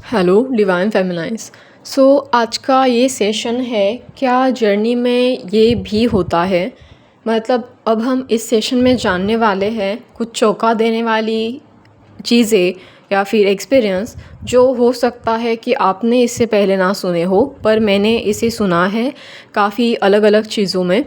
Hello divine फेमिनाइज। आज का ये सेशन है, क्या जर्नी में ये भी होता है। मतलब अब हम इस सेशन में जानने वाले हैं कुछ चौंका देने वाली चीज़ें या फिर एक्सपीरियंस जो हो सकता है कि आपने इससे पहले ना सुने हो, पर मैंने इसे सुना है काफ़ी अलग अलग चीज़ों में।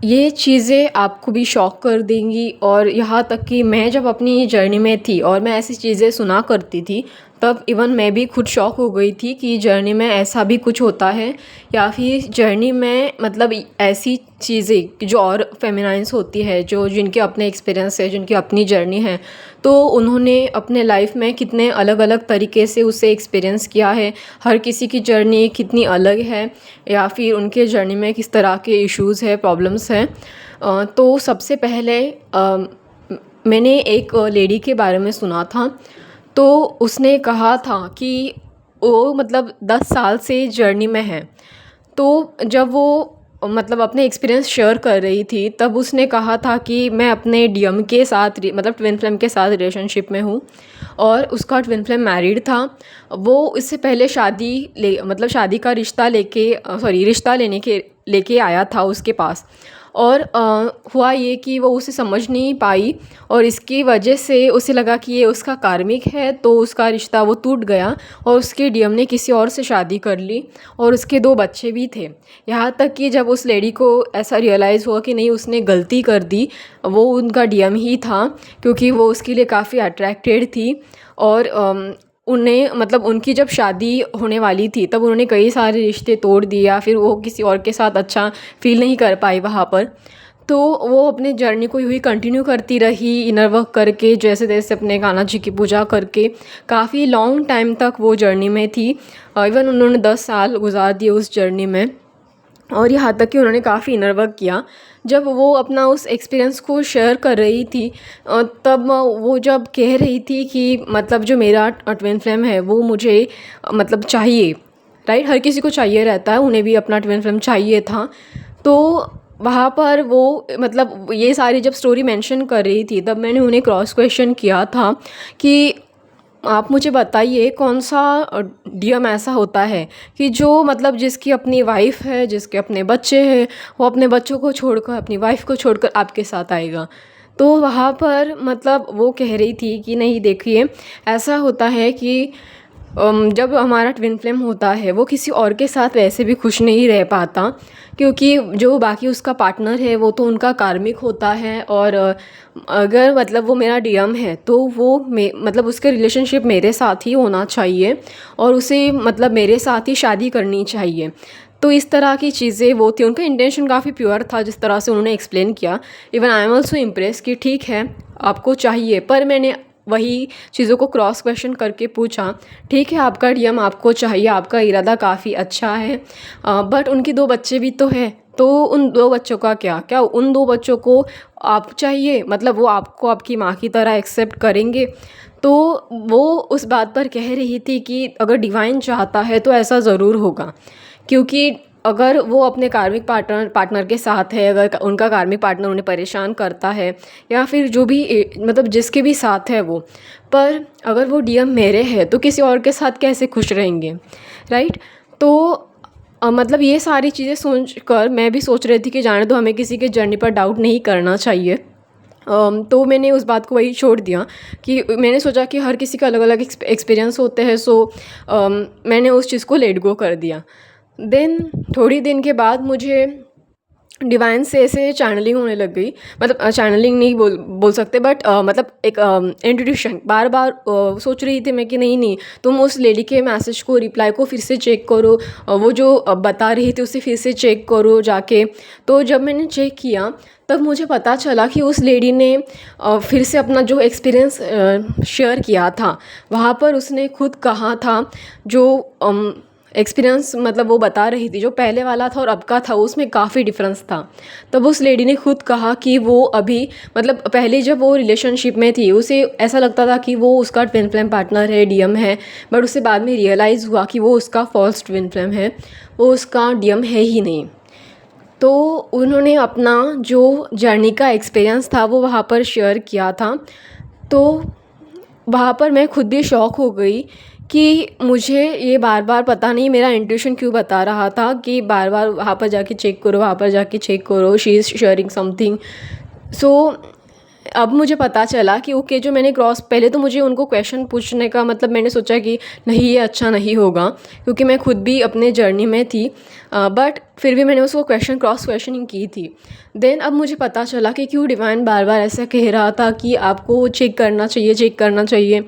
ये चीज़ें आपको भी शॉक कर देंगी, और यहाँ तक कि मैं जब अपनी जर्नी में थी और मैं ऐसी चीज़ें सुना करती थी, तब इवन मैं भी खुद शॉक हो गई थी कि जर्नी में ऐसा भी कुछ होता है, या फिर जर्नी में मतलब ऐसी चीज़ें जो और फेमिनाइन्स होती है, जो जिनके अपने एक्सपीरियंस है, जिनकी अपनी जर्नी है, तो उन्होंने अपने लाइफ में कितने अलग अलग तरीके से उसे एक्सपीरियंस किया है। हर किसी की जर्नी कितनी अलग है, या फिर उनके जर्नी में किस तरह के इश्यूज़ है, प्रॉब्लम्स हैं। तो सबसे पहले मैंने एक लेडी के बारे में सुना था। तो उसने कहा था कि वो मतलब 10 साल से जर्नी में है। तो जब वो मतलब अपने एक्सपीरियंस शेयर कर रही थी, तब उसने कहा था कि मैं अपने डीएम के साथ मतलब ट्विन फ्लेम के साथ रिलेशनशिप में हूँ, और उसका ट्विन फ्लेम मैरिड था। वो इससे पहले मतलब शादी का रिश्ता लेके आया था उसके पास। और हुआ ये कि वो उसे समझ नहीं पाई, और इसकी वजह से उसे लगा कि ये उसका कार्मिक है, तो उसका रिश्ता वो टूट गया, और उसके डीएम ने किसी और से शादी कर ली, और उसके 2 बच्चे भी थे। यहाँ तक कि जब उस लेडी को ऐसा रियलाइज़ हुआ कि नहीं, उसने गलती कर दी, वो उनका डीएम ही था, क्योंकि वो उसके लिए काफ़ी अट्रैक्टेड थी। और उन्हें मतलब उनकी जब शादी होने वाली थी, तब उन्होंने कई सारे रिश्ते तोड़ दिए, या फिर वो किसी और के साथ अच्छा फ़ील नहीं कर पाई वहाँ पर। तो वो अपनी जर्नी को यूँ ही कंटिन्यू करती रही, इनर वर्क करके, जैसे तैसे अपने कान्हा जी की पूजा करके काफ़ी लॉन्ग टाइम तक वो जर्नी में थी। इवन उन्होंने 10 साल गुजार दिए उस जर्नी में, और यहाँ तक कि उन्होंने काफ़ी इनर वर्क किया। जब वो अपना उस एक्सपीरियंस को शेयर कर रही थी, तब वो जब कह रही थी कि मतलब जो मेरा ट्विन फ्लेम है वो मुझे मतलब चाहिए, राइट। हर किसी को चाहिए रहता है, उन्हें भी अपना ट्विन फ्लेम चाहिए था। तो वहाँ पर वो मतलब ये सारी जब स्टोरी मेंशन कर रही थी, तब मैंने उन्हें क्रॉस क्वेश्चन किया था कि आप मुझे बताइए कौन सा डीएम ऐसा होता है कि जो मतलब जिसकी अपनी वाइफ है, जिसके अपने बच्चे हैं, वो अपने बच्चों को छोड़कर, अपनी वाइफ को छोड़कर आपके साथ आएगा। तो वहाँ पर मतलब वो कह रही थी कि नहीं देखिए, ऐसा होता है कि जब हमारा ट्विन फ्लेम होता है, वो किसी और के साथ वैसे भी खुश नहीं रह पाता, क्योंकि जो बाकी उसका पार्टनर है वो तो उनका कार्मिक होता है। और अगर मतलब वो मेरा डीएम है, तो वो मतलब उसके रिलेशनशिप मेरे साथ ही होना चाहिए, और उसे मतलब मेरे साथ ही शादी करनी चाहिए। तो इस तरह की चीज़ें वो थी, उनका इंटेंशन काफ़ी प्योर था जिस तरह से उन्होंने एक्सप्लेन किया। Even I am also impress कि ठीक है, आपको चाहिए, पर मैंने वही चीज़ों को क्रॉस क्वेश्चन करके पूछा, ठीक है आपका डीएम आपको चाहिए, आपका इरादा काफ़ी अच्छा है, बट उनके 2 बच्चे भी तो हैं, तो उन 2 बच्चों का क्या उन 2 बच्चों को आप चाहिए, मतलब वो आपको आपकी माँ की तरह एक्सेप्ट करेंगे। तो वो उस बात पर कह रही थी कि अगर डिवाइन चाहता है तो ऐसा ज़रूर होगा, क्योंकि अगर वो अपने कार्मिक पार्टनर के साथ है, अगर उनका कार्मिक पार्टनर उन्हें परेशान करता है, या फिर जो भी मतलब जिसके भी साथ है वो, पर अगर वो डीएम मेरे है तो किसी और के साथ कैसे खुश रहेंगे, राइट। तो मतलब ये सारी चीज़ें सोच कर मैं भी सोच रही थी कि जाने दो, हमें किसी के जर्नी पर डाउट नहीं करना चाहिए। तो मैंने उस बात को वही छोड़ दिया कि मैंने सोचा कि हर किसी का अलग अलग एक्सपीरियंस होते हैं। मैंने उस चीज़ को लेट गो कर दिया। देन थोड़ी दिन के बाद मुझे डिवाइन से ऐसे चैनलिंग होने लग गई। मतलब चैनलिंग नहीं बोल सकते, बट मतलब एक इंट्यूशन बार बार सोच रही थी मैं कि नहीं नहीं, तुम उस लेडी के मैसेज को, रिप्लाई को फिर से चेक करो, वो जो बता रही थी उसे फिर से चेक करो जाके। तो जब मैंने चेक किया, तब मुझे पता चला कि उस लेडी ने फिर से अपना जो एक्सपीरियंस शेयर किया था, वहाँ पर उसने खुद कहा था जो एक्सपीरियंस मतलब वो बता रही थी, जो पहले वाला था और अब का था, उसमें काफ़ी डिफरेंस था। तब उस लेडी ने खुद कहा कि वो अभी मतलब पहले जब वो रिलेशनशिप में थी, उसे ऐसा लगता था कि वो उसका ट्विन फ्लेम पार्टनर है, डीएम है, बट उसे बाद में रियलाइज़ हुआ कि वो उसका फॉल्स ट्विन फ्लेम है, वो उसका डीएम है ही नहीं। तो उन्होंने अपना जो जर्नी का एक्सपीरियंस था वो वहाँ पर शेयर किया था। तो वहाँ पर मैं खुद भी शॉक हो गई कि मुझे ये बार बार पता नहीं मेरा इंट्यूशन क्यों बता रहा था कि बार बार वहाँ पर जाके चेक करो, वहाँ पर जाके चेक करो, शी इज़ शेयरिंग समथिंग। सो अब मुझे पता चला कि ओके, जो मैंने क्रॉस, पहले तो मुझे उनको क्वेश्चन पूछने का मतलब मैंने सोचा कि नहीं, ये अच्छा नहीं होगा, क्योंकि मैं खुद भी अपने जर्नी में थी, बट फिर भी मैंने उसको क्रॉस क्वेश्चनिंग की थी। देन अब मुझे पता चला कि क्यों डिवाइन बार बार ऐसा कह रहा था कि आपको चेक करना चाहिए, चेक करना चाहिए।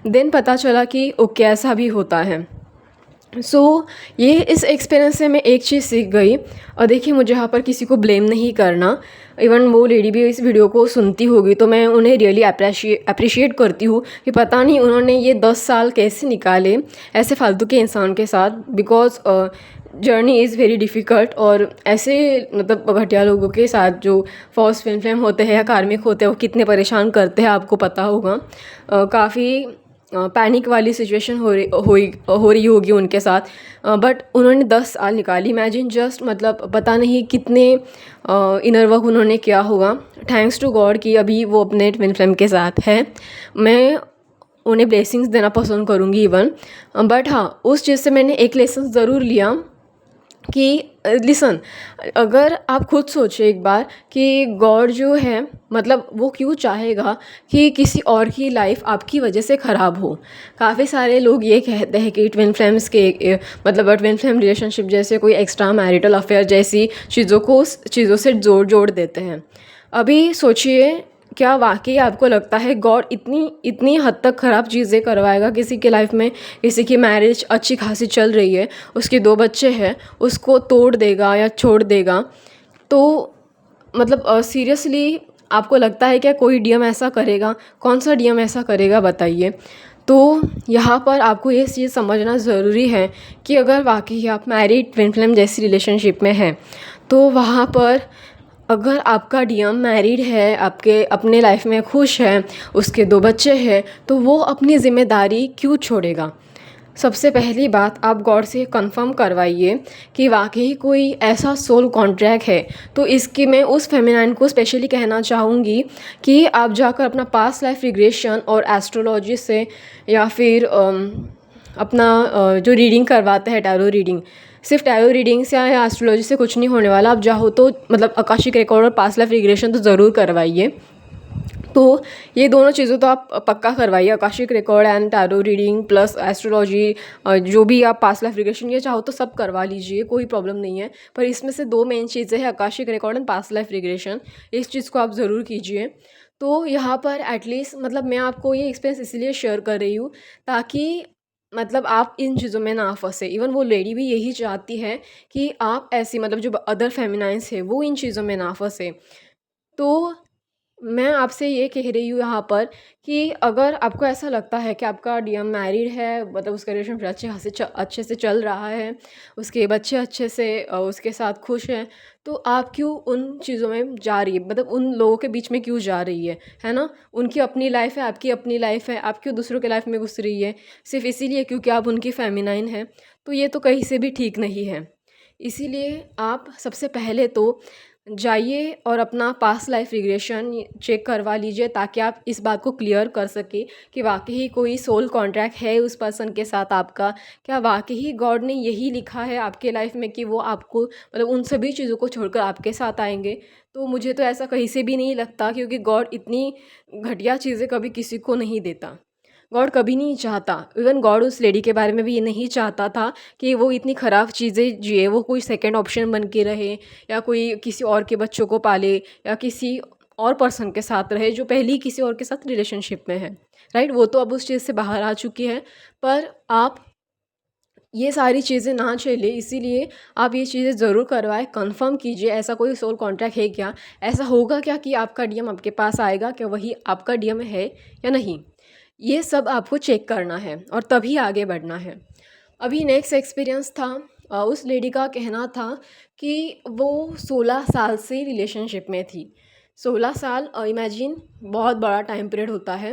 देन पता चला कि ओके, ऐसा भी होता है। ये इस एक्सपीरियंस से मैं एक चीज़ सीख गई। और देखिए, मुझे यहाँ पर किसी को ब्लेम नहीं करना। इवन वो लेडी भी इस वीडियो को सुनती होगी तो मैं उन्हें रियली अप्रिशिएट करती हूँ कि पता नहीं उन्होंने ये 10 साल कैसे निकाले ऐसे फालतू के इंसान के साथ, because journey is very difficult. और ऐसे मतलब घटिया लोगों के साथ जो फॉल्स ट्विन फ्लेम होते हैं या कार्मिक होते हैं, वो कितने परेशान करते हैं आपको पता होगा। काफ़ी पैनिक वाली सिचुएशन हो रही होगी उनके साथ, बट उन्होंने 10 साल निकाली। इमेजिन जस्ट, मतलब पता नहीं कितने इनर वर्क उन्होंने किया होगा। थैंक्स टू गॉड कि अभी वो अपने ट्विन फ्लेम के साथ है। मैं उन्हें ब्लेसिंग्स देना पसंद करूँगी इवन। बट हाँ, उस चीज़ से मैंने एक लेसन ज़रूर लिया कि लिसन, अगर आप खुद सोचें एक बार कि गॉड जो है, मतलब वो क्यों चाहेगा कि किसी और की लाइफ आपकी वजह से ख़राब हो। काफ़ी सारे लोग ये कहते हैं कि ट्विन फ्लेम्स के मतलब ट्विन फ्लेम रिलेशनशिप जैसे कोई एक्स्ट्रा मैरिटल अफेयर जैसी चीज़ों से जोड़ देते हैं। अभी सोचिए, क्या वाकई आपको लगता है गॉड इतनी हद तक ख़राब चीज़ें करवाएगा किसी की लाइफ में? किसी की मैरिज अच्छी खासी चल रही है, उसके 2 बच्चे हैं, उसको तोड़ देगा या छोड़ देगा? तो मतलब सीरियसली आपको लगता है क्या कोई डीएम ऐसा करेगा? कौन सा डीएम ऐसा करेगा बताइए? तो यहाँ पर आपको ये चीज़ समझना ज़रूरी है कि अगर वाकई आप मैरिड ट्विन फ्लेम जैसी रिलेशनशिप में हैं, तो वहाँ पर अगर आपका डीएम मैरिड है, आपके अपने लाइफ में खुश है, उसके 2 बच्चे हैं, तो वो अपनी ज़िम्मेदारी क्यों छोड़ेगा? सबसे पहली बात, आप गॉड से कंफर्म करवाइए कि वाकई कोई ऐसा सोल कॉन्ट्रैक्ट है। तो इसकी मैं उस फेमिनाइन को स्पेशली कहना चाहूँगी कि आप जाकर अपना पास्ट लाइफ रिग्रेशन और एस्ट्रोलॉजी से, या फिर अपना जो रीडिंग करवाते हैं, टैरो रीडिंग, सिर्फ टैरो रीडिंग से या एस्ट्रोलॉजी से कुछ नहीं होने वाला। आप चाहो तो मतलब आकाशिक रिकॉर्ड और पास्ट लाइफ रिग्रेशन तो ज़रूर करवाइए। तो ये दोनों चीज़ों तो आप पक्का करवाइए, Akashic record and tarot reading plus astrology. जो भी आप पास्ट लाइफ रिग्रेशन ये चाहो तो सब करवा लीजिए, कोई प्रॉब्लम नहीं है। पर इसमें से 2 मेन चीज़ें हैं, Akashic record and past life regression. इस चीज़ को आप ज़रूर कीजिए। तो यहाँ पर एटलीस्ट मतलब मैं आपको ये एक्सपीरियंस इसलिए शेयर कर रही हूँ ताकि मतलब आप इन चीज़ों में ना फंसे। इवन वो लेडी भी यही चाहती है कि आप ऐसी मतलब जो अदर फेमिनाइन्स है वो इन चीज़ों में ना फंसे। तो मैं आपसे ये कह रही हूँ यहाँ पर कि अगर आपको ऐसा लगता है कि आपका डीएम मैरिड है, मतलब उसका रिलेशनशिप अच्छे से चल रहा है, उसके बच्चे अच्छे से उसके साथ खुश हैं, तो आप क्यों उन चीज़ों में जा रही है, मतलब उन लोगों के बीच में क्यों जा रही है ना? उनकी अपनी लाइफ है, आपकी अपनी लाइफ है, आप क्यों दूसरों के लाइफ में घुस रही है सिर्फ इसीलिए क्योंकि आप उनकी फेमिनाइन है? तो ये तो कहीं से भी ठीक नहीं है। इसीलिए आप सबसे पहले तो जाइए और अपना पास्ट लाइफ रिग्रेशन चेक करवा लीजिए ताकि आप इस बात को क्लियर कर सके कि वाकई ही कोई सोल कॉन्ट्रैक्ट है उस पर्सन के साथ आपका। क्या वाकई ही गॉड ने यही लिखा है आपके लाइफ में कि वो आपको मतलब उन सभी चीज़ों को छोड़कर आपके साथ आएंगे? तो मुझे तो ऐसा कहीं से भी नहीं लगता, क्योंकि गॉड इतनी घटिया चीज़ें कभी किसी को नहीं देता। गॉड कभी नहीं चाहता, इवन गॉड उस लेडी के बारे में भी ये नहीं चाहता था कि वो इतनी ख़राब चीज़ें जिए, वो कोई सेकंड ऑप्शन बन के रहे, या कोई किसी और के बच्चों को पाले, या किसी और पर्सन के साथ रहे जो पहले ही किसी और के साथ रिलेशनशिप में है। राइट, वो तो अब उस चीज़ से बाहर आ चुकी है। पर आप ये सारी चीज़ें ना झेलें, इसीलिए आप ये चीज़ें ज़रूर करवाएं, कंफर्म कीजिए ऐसा कोई सोल कॉन्ट्रैक्ट है क्या, ऐसा होगा क्या कि आपका डीएम आपके पास आएगा, क्या वही आपका डीएम है या नहीं। ये सब आपको चेक करना है और तभी आगे बढ़ना है। अभी नेक्स्ट एक्सपीरियंस था, उस लेडी का कहना था कि वो 16 साल से रिलेशनशिप में थी। 16 साल, इमेजिन बहुत बड़ा टाइम पीरियड होता है।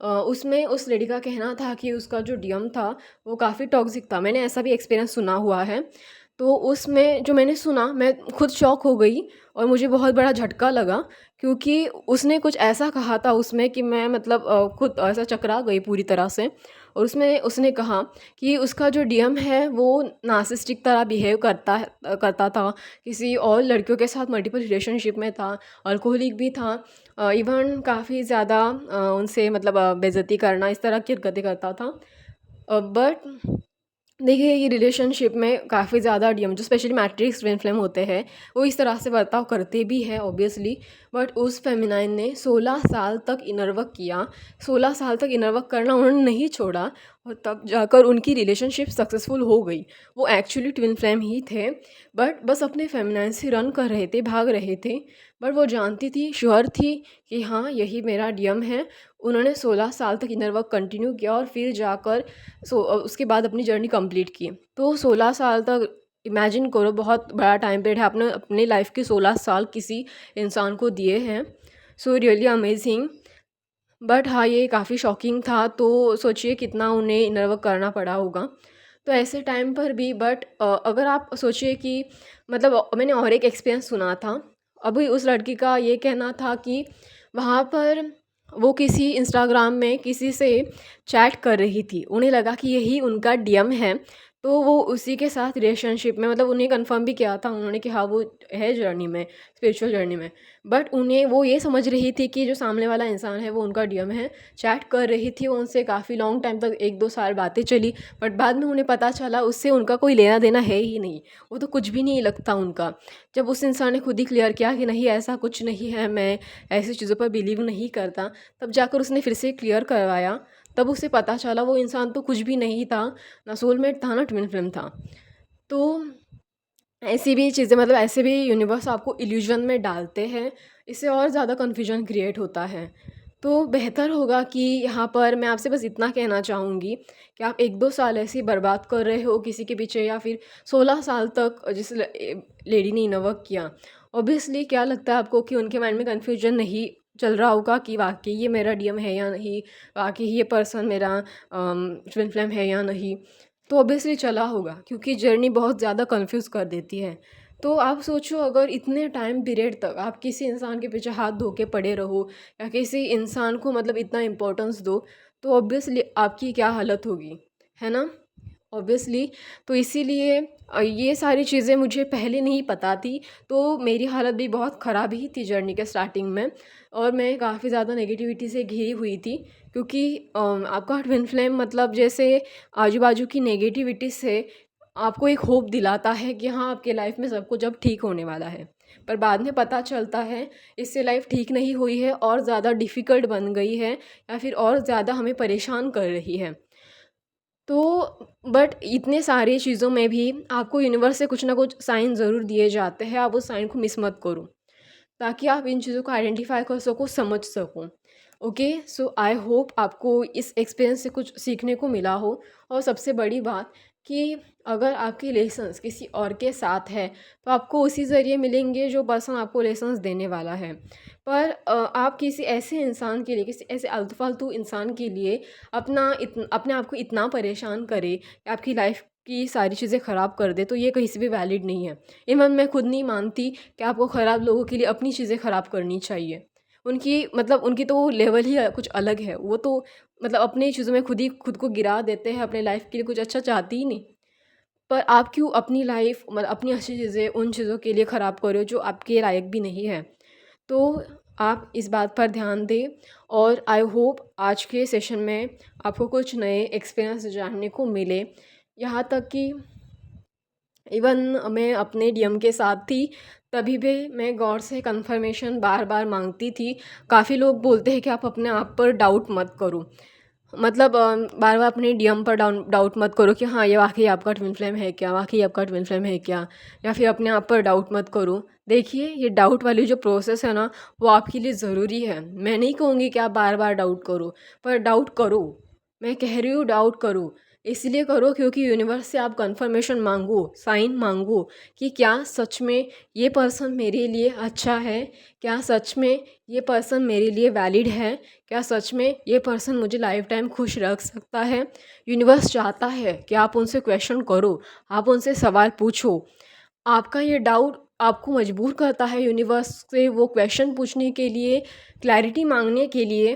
उसमें उस लेडी का कहना था कि उसका जो डीएम था वो काफ़ी टॉक्सिक था। मैंने ऐसा भी एक्सपीरियंस सुना हुआ है। तो उसमें जो मैंने सुना, मैं खुद शॉक हो गई और मुझे बहुत बड़ा झटका लगा क्योंकि उसने कुछ ऐसा कहा था उसमें कि मैं मतलब खुद ऐसा चकरा गई पूरी तरह से। और उसमें उसने कहा कि उसका जो डीएम है वो नार्सिसिस्टिक तरह बिहेव करता था, किसी और लड़कियों के साथ मल्टीपल रिलेशनशिप में था, अल्कोहलिक भी था, इवन काफ़ी ज़्यादा उनसे मतलब बेइज्जती करना इस तरह की हरकतें करता था। बट देखिए, ये रिलेशनशिप में काफ़ी ज़्यादा डीएम जो स्पेशली मैट्रिक्स ट्विन फ्लेम होते हैं, वो इस तरह से बर्ताव करते भी हैं ऑब्वियसली। बट उस फेमिनाइन ने 16 साल तक इनर वर्क किया। 16 साल तक इनर वर्क करना उन्होंने नहीं छोड़ा, और तब जाकर उनकी रिलेशनशिप सक्सेसफुल हो गई। वो एक्चुअली ट्विन फ्लेम ही थे, बट बस अपने फेमिनाइन से रन कर रहे थे, भाग रहे थे। बट वो जानती थी, श्योर थी कि हाँ, यही मेरा डीएम है। उन्होंने 16 साल तक इनर वर्क कंटिन्यू किया और फिर जाकर उसके बाद अपनी जर्नी कंप्लीट की। तो 16 साल तक इमेजिन करो, बहुत बड़ा टाइम पीरियड है। आपने अपनी लाइफ के 16 साल किसी इंसान को दिए हैं। So really amazing. बट हाँ, ये काफ़ी शॉकिंग था। तो सोचिए कितना उन्हें इनर वर्क करना पड़ा होगा। तो ऐसे टाइम पर भी बट अगर आप सोचिए कि मतलब मैंने और एक एक्सपीरियंस सुना था। अभी उस लड़की का ये कहना था कि वहाँ पर वो किसी इंस्टाग्राम में किसी से चैट कर रही थी। उन्हें लगा कि यही उनका डीएम है, तो वो उसी के साथ रिलेशनशिप में, मतलब उन्हें कंफर्म भी किया था उन्होंने कि हाँ, वो है जर्नी में, स्पिरिचुअल जर्नी में। बट उन्हें वो ये समझ रही थी कि जो सामने वाला इंसान है वो उनका डीएम है। चैट कर रही थी वो उनसे काफ़ी लॉन्ग टाइम तक, 1-2 साल बातें चली। बट बाद में उन्हें पता चला उससे उनका कोई लेना देना है ही नहीं, वो तो कुछ भी नहीं लगता उनका। जब उस इंसान ने खुद ही क्लियर किया कि नहीं, ऐसा कुछ नहीं है, मैं ऐसी चीज़ों पर बिलीव नहीं करता, तब जाकर उसने फिर से क्लियर करवाया। तब उसे पता चला वो इंसान तो कुछ भी नहीं था, ना सोलमेट था, ना ट्विन फ्लेम था। तो ऐसी भी चीज़ें, मतलब ऐसे भी यूनिवर्स आपको इल्यूजन में डालते हैं, इससे और ज़्यादा कन्फ्यूजन क्रिएट होता है। तो बेहतर होगा कि यहाँ पर मैं आपसे बस इतना कहना चाहूँगी कि आप 1-2 साल ऐसे ही बर्बाद कर रहे हो किसी के पीछे, या फिर 16 साल तक जिस लेडी ने इनर वर्क किया, ऑब्वियसली क्या लगता है आपको कि उनके माइंड में कन्फ्यूजन नहीं चल रहा होगा कि वाक़ई ये मेरा डीएम है या नहीं, वाक़ई ये पर्सन मेरा ट्विन फ्लेम है या नहीं। तो ऑब्वियसली चला होगा, क्योंकि जर्नी बहुत ज़्यादा कंफ्यूज कर देती है। तो आप सोचो, अगर इतने टाइम पीरियड तक आप किसी इंसान के पीछे हाथ धो के पड़े रहो, या किसी इंसान को मतलब इतना इम्पोर्टेंस दो, तो ऑब्वियसली आपकी क्या हालत होगी, है ना? ऑब्वियसली। तो इसीलिए ये सारी चीज़ें मुझे पहले नहीं पता थी, तो मेरी हालत भी बहुत ख़राब ही थी जर्नी के स्टार्टिंग में, और मैं काफ़ी ज़्यादा नेगेटिविटी से घिरी हुई थी। क्योंकि आपका ट्विन फ्लेम मतलब जैसे आजू बाजू की नेगेटिविटी से आपको एक होप दिलाता है कि हाँ, आपके लाइफ में सब कुछ अब ठीक होने वाला है। पर बाद में पता चलता है इससे लाइफ ठीक नहीं हुई है, और ज़्यादा डिफ़िकल्ट बन गई है, या फिर और ज़्यादा हमें परेशान कर रही है। तो बट इतने सारी चीज़ों में भी आपको यूनिवर्स से कुछ ना कुछ साइन ज़रूर दिए जाते हैं, आप उस साइन को मिस मत करो, ताकि आप इन चीज़ों को आइडेंटिफाई कर सको, समझ सको। ओके, सो आई होप आपको इस एक्सपीरियंस से कुछ सीखने को मिला हो। और सबसे बड़ी बात कि अगर आपके लेसन्स किसी और के साथ है, तो आपको उसी ज़रिए मिलेंगे जो पर्सन आपको लेसन्स देने वाला है। पर आप किसी ऐसे इंसान के लिए, किसी ऐसे आलतू फालतू इंसान के लिए अपने आप को इतना परेशान करे कि आपकी लाइफ की सारी चीज़ें ख़राब कर दे, तो ये कहीं से भी वैलिड नहीं है। इवन मैं खुद नहीं मानती कि आपको ख़राब लोगों के लिए अपनी चीज़ें ख़राब करनी चाहिए। उनकी तो लेवल ही कुछ अलग है। वो तो मतलब अपनी चीज़ों में खुद को गिरा देते हैं, अपने लाइफ के लिए कुछ अच्छा चाहती ही नहीं। पर आप क्यों अपनी लाइफ, मतलब अपनी अच्छी चीज़ें उन चीज़ों के लिए ख़राब कर रहे हो जो आपके लायक भी नहीं है। तो आप इस बात पर ध्यान दें। और आई होप आज के सेशन में आपको कुछ नए एक्सपीरियंस जानने को मिले। यहाँ तक कि इवन मैं अपने डीएम के साथ थी, तभी भी मैं गॉड से कंफर्मेशन बार बार मांगती थी। काफ़ी लोग बोलते हैं कि आप अपने आप पर डाउट मत करो, मतलब बार बार अपने डीएम पर डाउट मत करो कि हाँ, ये वाकई आपका ट्विन फ्लेम है क्या, वाकई आपका ट्विन फ्लेम है क्या, या फिर अपने आप पर डाउट मत करो। देखिए, ये डाउट वाली जो प्रोसेस है ना, वो आपके लिए ज़रूरी है। मैं नहीं कहूँगी कि आप बार बार डाउट करो, पर डाउट करो। मैं कह रही हूँ डाउट करो, इसलिए करो क्योंकि यूनिवर्स से आप कंफर्मेशन मांगो, साइन मांगो कि क्या सच में ये पर्सन मेरे लिए अच्छा है, क्या सच में ये पर्सन मेरे लिए वैलिड है, क्या सच में ये पर्सन मुझे लाइफ टाइम खुश रख सकता है। यूनिवर्स चाहता है कि आप उनसे क्वेश्चन करो, आप उनसे सवाल पूछो। आपका ये डाउट आपको मजबूर करता है यूनिवर्स से वो क्वेश्चन पूछने के लिए, क्लैरिटी मांगने के लिए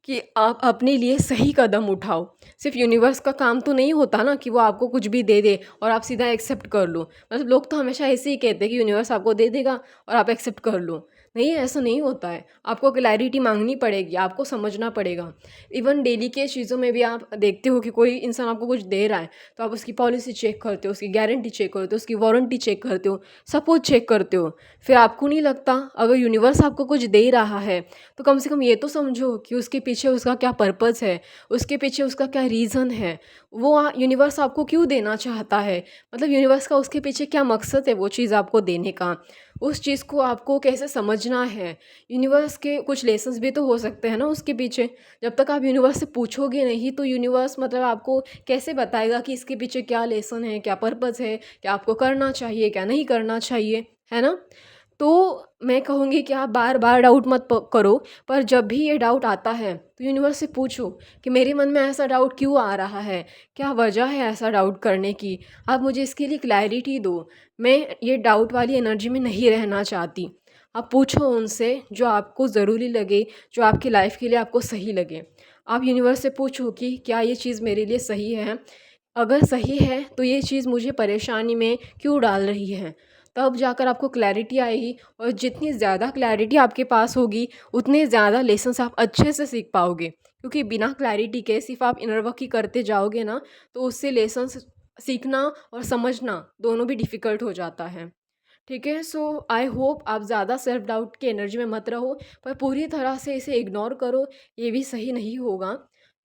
कि आप अपने लिए सही कदम उठाओ। सिर्फ यूनिवर्स का काम तो नहीं होता ना कि वो आपको कुछ भी दे दे और आप सीधा एक्सेप्ट कर लो। मतलब लोग तो हमेशा ऐसे ही कहते हैं कि यूनिवर्स आपको दे देगा और आप एक्सेप्ट कर लो। नहीं, ऐसा नहीं होता है। आपको क्लैरिटी मांगनी पड़ेगी, आपको समझना पड़ेगा। इवन डेली के चीज़ों में भी आप देखते हो कि कोई इंसान आपको कुछ दे रहा है, तो आप उसकी पॉलिसी चेक करते हो, उसकी गारंटी चेक करते हो, उसकी वारंटी चेक करते हो, सब कुछ चेक करते हो। फिर आपको नहीं लगता अगर यूनिवर्स आपको कुछ दे रहा है तो कम से कम ये तो समझो कि उसके पीछे उसका क्या पर्पज़ है, उसके पीछे उसका क्या रीज़न है, वो यूनिवर्स आपको क्यों देना चाहता है। मतलब यूनिवर्स का उसके पीछे क्या मकसद है वो चीज़ आपको देने का, उस चीज़ को आपको कैसे समझना है। यूनिवर्स के कुछ लेसन्स भी तो हो सकते हैं ना उसके पीछे। जब तक आप यूनिवर्स से पूछोगे नहीं तो यूनिवर्स मतलब आपको कैसे बताएगा कि इसके पीछे क्या लेसन है, क्या पर्पज़ है, क्या आपको करना चाहिए, क्या नहीं करना चाहिए, है ना? तो मैं कहूँगी कि आप बार-बार डाउट मत करो, पर जब भी ये डाउट आता है तो यूनिवर्स से पूछो कि मेरे मन में ऐसा डाउट क्यों आ रहा है? क्या वजह है ऐसा डाउट करने की? आप मुझे इसके लिए क्लैरिटी दो। मैं ये डाउट वाली एनर्जी में नहीं रहना चाहती। आप पूछो उनसे जो आपको ज़रूरी लगे, जो आपकी लाइफ़ के लिए आपको सही लगे। आप यूनिवर्स से पूछो कि क्या ये चीज़ मेरे लिए सही है? अगर सही है तो ये चीज़ मुझे परेशानी में क्यों डाल रही है? तब जाकर आपको क्लैरिटी आएगी और जितनी ज़्यादा क्लैरिटी आपके पास होगी उतने ज़्यादा लेसन्स आप अच्छे से सीख पाओगे। क्योंकि बिना क्लैरिटी के सिर्फ आप इनर वर्क ही करते जाओगे ना तो उससे लेसन्स सीखना और समझना दोनों भी डिफ़िकल्ट हो जाता है। ठीक है, सो आई होप आप ज़्यादा सेल्फ डाउट की एनर्जी में मत रहो, पर पूरी तरह से इसे इग्नोर करो, ये भी सही नहीं होगा।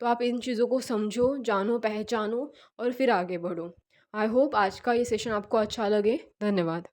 तो आप इन चीज़ों को समझो, जानो, पहचानो और फिर आगे बढ़ो। आई होप आज का ये सेशन आपको अच्छा लगे। धन्यवाद।